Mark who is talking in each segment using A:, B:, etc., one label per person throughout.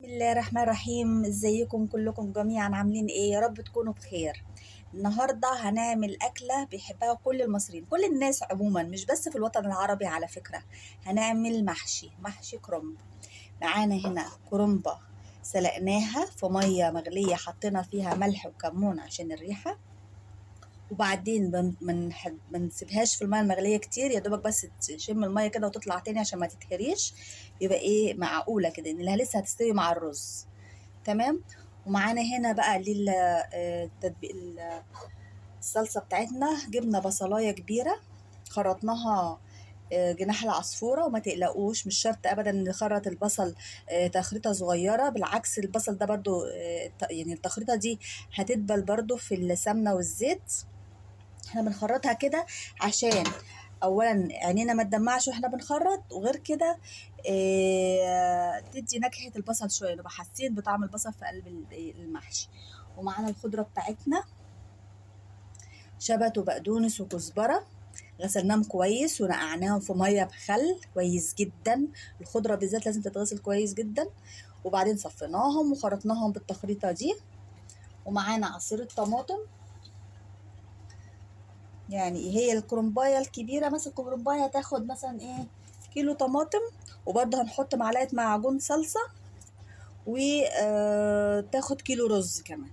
A: بسم الله الرحمن الرحيم. ازيكم كلكم جميعا؟ عاملين ايه؟ يا رب تكونوا بخير. النهارده هنعمل اكله بيحبها كل المصريين، كل الناس عموما، مش بس في الوطن العربي على فكره. هنعمل محشي كرنب. معانا هنا كرنبه سلقناها في ميه مغليه، حطينا فيها ملح وكمون عشان الريحه، وبعدين ما نسيبهاش في الميه المغليه كتير، يا دوبك بس تشم الميه كده وتطلع تاني عشان ما تتهريش. يبقى ايه، معقوله كده انها لسه هتستوي مع الرز. تمام. ومعانا هنا بقى للتتبيل الصلصه بتاعتنا، جبنا بصلايه كبيره خرطناها جناح العصفورة. وما تقلقوش، مش شرط ابدا نخرط البصل تخريطة صغيرة، بالعكس البصل ده برضو يعني التخريطة دي هتدبل برضو في السمنة والزيت. احنا بنخرطها كده عشان اولا عينينا ما تدمعش واحنا بنخرط، وغير كده تدي نكهة البصل شوية، نبقى حاسين بطعم البصل في قلب المحشي. ومعانا الخضرة بتاعتنا، شبت وبقدونس وكزبرة، غسلناهم كويس ونقعناهم في ميه بخل كويس جدا. الخضره بالذات لازم تتغسل كويس جدا. وبعدين صفيناهم وخرطناهم بالتخريطه دي. ومعانا عصير الطماطم، يعني هي الكرنبايه الكبيره، مثلا الكرنبايه هتاخد مثلا ايه، كيلو طماطم. وبرده هنحط معلقه معجون صلصه، وتاخد كيلو رز كمان.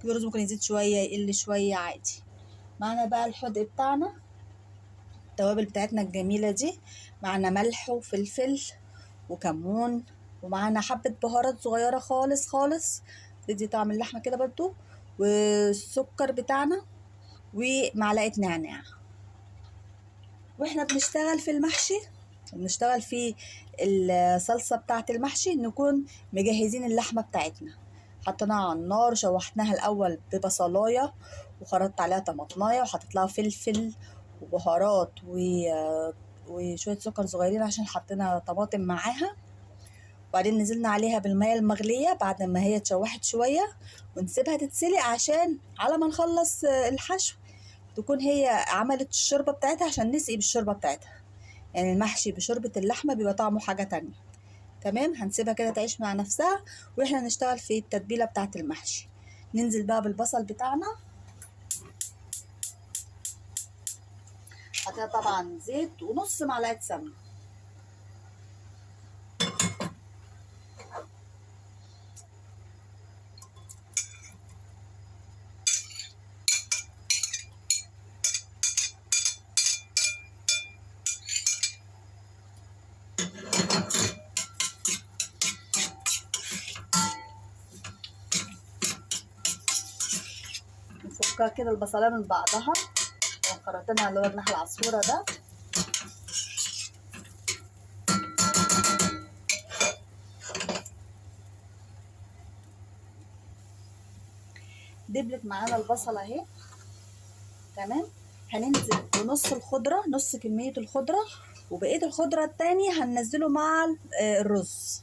A: كيلو رز ممكن يزيد شويه يقل شويه عادي. معانا بقى الحدق بتاعنا، التوابل بتاعتنا الجميله دي، معانا ملح وفلفل وكمون، ومعانا حبه بهارات صغيره خالص خالص تدي طعم اللحمه كده برضو، والسكر بتاعنا، ومعلقه نعناع. واحنا بنشتغل في المحشي وبنشتغل في الصلصة بتاعة المحشي، نكون مجهزين اللحمة بتاعتنا. حطيناها على النار، شوحناها الأول ببصلاية، وخرطت عليها طماطماية، وحطيت لها فلفل وبهارات وشوية سكر صغيرين عشان حطينا طماطم معاها. وبعدين نزلنا عليها بالمية المغلية بعد ما هي اتشوحت شوية، ونسيبها تتسلق عشان على ما نخلص الحشو تكون هي عملت الشوربة بتاعتها، عشان نسقي بالشوربة بتاعتها. يعني المحشي بشوربة اللحمة بيبقى طعمه حاجة تانية. تمام. هنسيبها كده تعيش مع نفسها، واحنا نشتغل في التتبيلة بتاعة المحشي. ننزل بقى بالبصل بتاعنا، حطينا طبعا زيت ونص معلقة سمنة. نفكها كده البصلايه من بعضها، وخرطنا اللي هو جناح العصفورة ده. دبلت معانا البصلة اهي. تمام. هننزل بنص الخضرة، نص كمية الخضرة، وبقية الخضرة التانية هننزله مع الرز.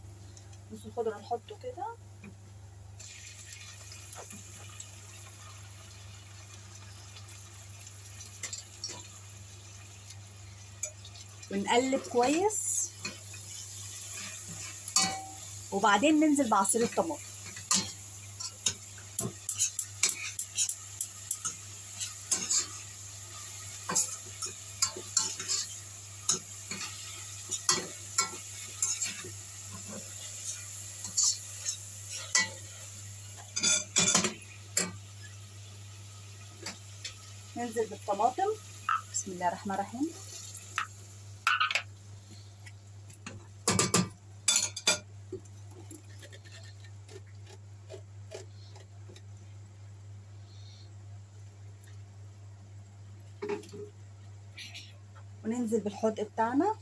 A: نص الخضرة نحطه كده، ونقلب كويس، وبعدين ننزل بعصير الطماطم. ننزل بالطماطم، بسم الله الرحمن الرحيم. وننزل بالحدق بتاعنا،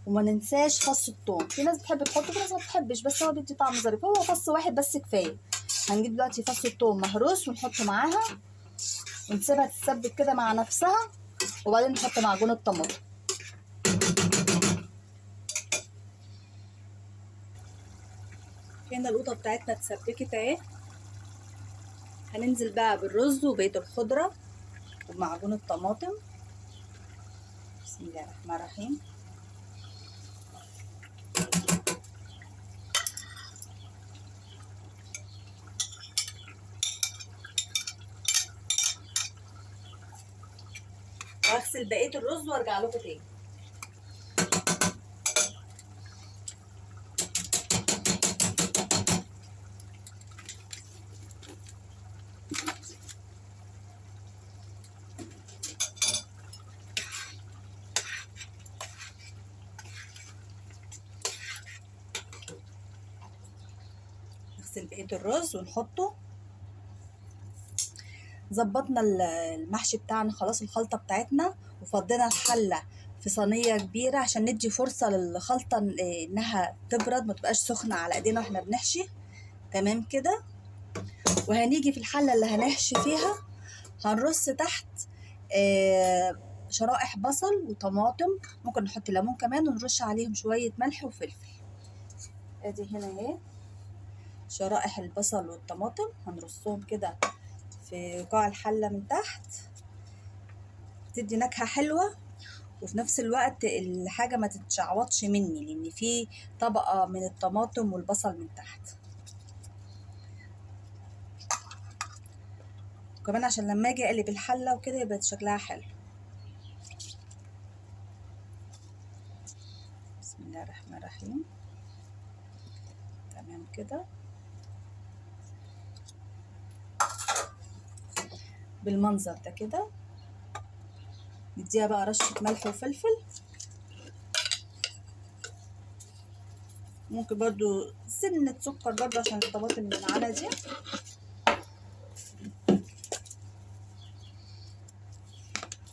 A: وما ننساش فص الثوم. في ناس بتحب تحطه، في ناس ما بتحبش، بس هو بيدي طعم ظريف. هو فص واحد بس كفايه. هنجيب دلوقتي فص الثوم مهروس ونحطه معاها، ونسيبها تتسبك كده مع نفسها، وبعدين نحط معجون الطماطم. هنا القوطه بتاعتنا اتسبكت اهي. هننزل بقى بالرز وبقيه الخضره ومعجون الطماطم، بسم الله الرحمن الرحيم. هغسل بقيه الرز وارجع لكم تاني. نغسل بقيه الرز ونحطه. ظبطنا المحشي بتاعنا خلاص، الخلطه بتاعتنا، وفضينا الحله في صينيه كبيره عشان ندي فرصه للخلطه انها تبرد، ما تبقاش سخنه على ايدينا واحنا بنحشي. تمام كده. وهنيجي في الحله اللي هنحشي فيها هنرص تحت شرائح بصل وطماطم، ممكن نحط ليمون كمان، ونرش عليهم شويه ملح وفلفل. ادي هنا اهي شرائح البصل والطماطم، هنرصهم كده في قاع الحله من تحت، تدي نكهه حلوه، وفي نفس الوقت الحاجه ما تتشعوطش مني لان في طبقه من الطماطم والبصل من تحت. وكمان عشان لما اجي اقلب الحله وكده يبقى شكلها حلو. بسم الله الرحمن الرحيم. تمام كده بالمنظر ده كده. نديها بقى رشه ملح وفلفل، ممكن برضو سنه سكر برضو عشان الطماطم اللي معانا دي.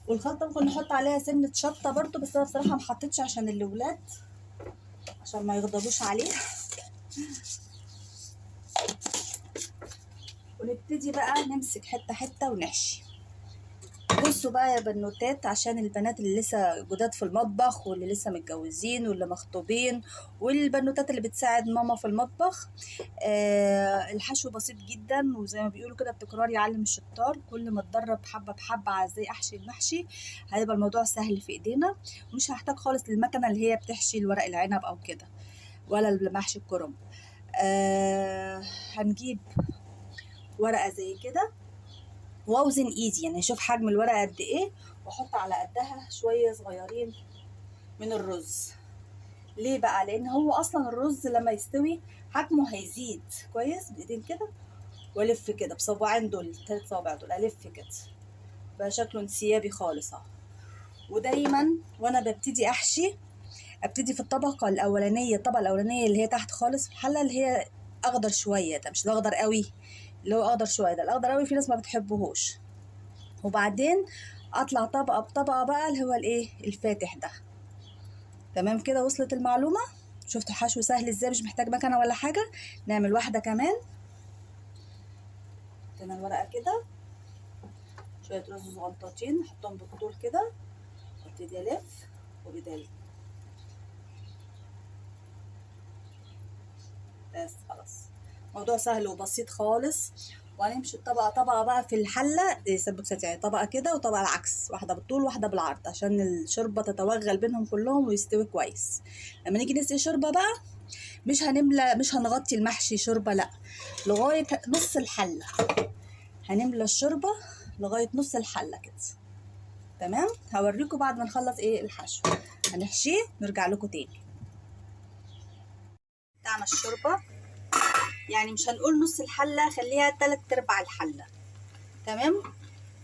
A: والخلطه ممكن نحط عليها سنه شطه برضو، بس انا بصراحه ما حطيتش عشان الاولاد عشان ما يغضبوش عليه. ونبتدي بقى نمسك حته حته ونحشي. بصوا بقى يا بنوتات، عشان البنات اللي لسه جداد في المطبخ واللي لسه متجوزين واللي مخطوبين والبنوتات اللي بتساعد ماما في المطبخ، الحشو بسيط جدا، وزي ما بيقولوا كده التكرار يعلم الشطار. كل ما اتدرب حبه بحبه على ازاي احشي المحشي هيبقى الموضوع سهل في ايدينا، ومش هحتاج خالص للمكنه اللي هي بتحشي الورق العنب او كده، ولا المحشي الكرنب. هنجيب ورقه زي كده واوزن ايدي، يعني اشوف حجم الورقه قد ايه، واحط على قدها شويه صغيرين من الرز. ليه بقى؟ لان هو اصلا الرز لما يستوي حجمه هيزيد كويس. بايدين كده والف كده بصباعين دول، الثلاث صوابع دول الف كده بقى شكله انسيابي خالص اهو. ودايما وانا ببتدي احشي ابتدي في الطبقه الاولانيه، الطبقه الاولانيه اللي هي تحت خالص في الحله، اللي هي اخضر شويه، ده مش الاخضر قوي، اللي هو اخضر شويه ده. الاخضر قوي في ناس ما بتحبهوش. وبعدين اطلع طبقه بطبقه بقى اللي هو الايه الفاتح ده. تمام كده. وصلت المعلومه؟ شفتوا الحشو سهل ازاي، مش محتاج مكنه ولا حاجه. نعمل واحده كمان. حطينا الورقه كده، شويه رز صغنطاطين نحطهم بالطول كده، وابتدي الف وبدالي بس. خلاص موضوع سهل وبسيط خالص. وهنمشي طبقه طبقه بقى في الحله سمبوكسات، يعني طبقه كده وطبقه العكس، واحده بالطول واحده بالعرض، عشان الشوربه تتوغل بينهم كلهم ويستوي كويس. لما نيجي نسقي شوربه بقى مش هنغطي المحشي شوربه، لا، لغايه نص الحله. هنملى الشوربه لغايه نص الحله كده. تمام. هوريكم بعد ما نخلص ايه الحشو هنحشيه نرجع لكم تاني. بتاعنا الشوربه يعني مش هنقول نص الحله، خليها 3/4 الحله. تمام.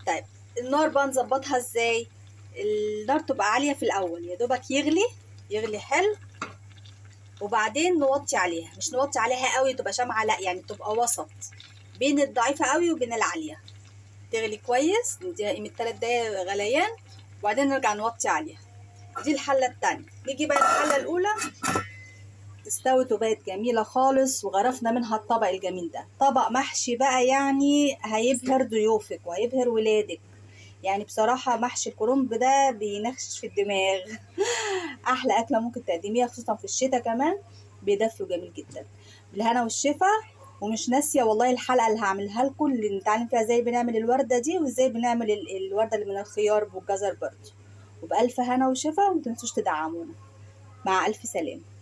A: طيب النار بقى نظبطها ازاي؟ النار تبقى عاليه في الاول، يا دوبك يغلي حلو، وبعدين نوطي عليها. مش نوطي عليها قوي تبقى شامعه، لا، يعني تبقى وسط بين الضعيفه قوي وبين العاليه. تغلي كويس، نديها قيمه 3 دقايق غليان، وبعدين نرجع نوطي عليها. دي الحله التانية. نيجي بقى الحله الاولى، استوت وبقت جميله خالص، وغرفنا منها الطبق الجميل ده. طبق محشي بقى يعني هيبهر ضيوفك وهيبهر ولادك. يعني بصراحه محشي الكرنب ده بينخش في الدماغ. احلى اكله ممكن تقدميها خصوصا في الشتاء، كمان بيدفي وجميل جدا. بالهنا والشفا. ومش ناسيه والله الحلقه اللي هعملها لكم اللي نتعلم فيها ازاي بنعمل الورده دي، وازاي بنعمل الورده اللي من الخيار والجزر برضه. وبألف هنا وشفا، ومتنسوش تدعمونا. مع ألف سلامة.